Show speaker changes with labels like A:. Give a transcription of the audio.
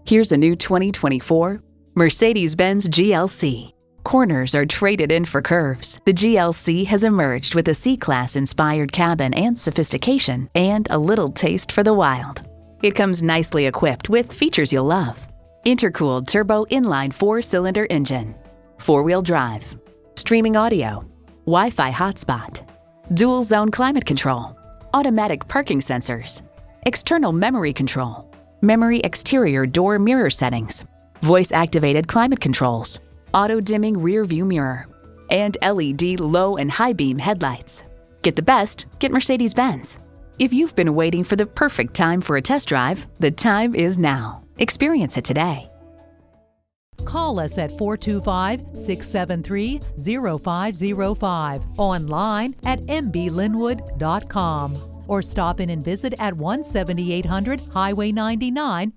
A: Here's a new 2024 Mercedes-Benz GLC. Corners are traded in for curves. The GLC has emerged with a C-Class inspired cabin and sophistication and a little taste for the wild. It comes nicely equipped with features you'll love. Intercooled turbo inline 4-cylinder engine, 4-wheel drive, streaming audio, Wi-Fi hotspot, dual zone climate control, automatic parking sensors, external memory control, memory exterior door mirror settings, voice-activated climate controls, auto-dimming rear-view mirror, and LED low and high beam headlights. Get the best, get Mercedes-Benz. If you've been waiting for the perfect time for a test drive, the time is now. Experience it today.
B: Call us at 425-673-0505, online at mblynnwood.com, or stop in and visit at 17800 Highway 99,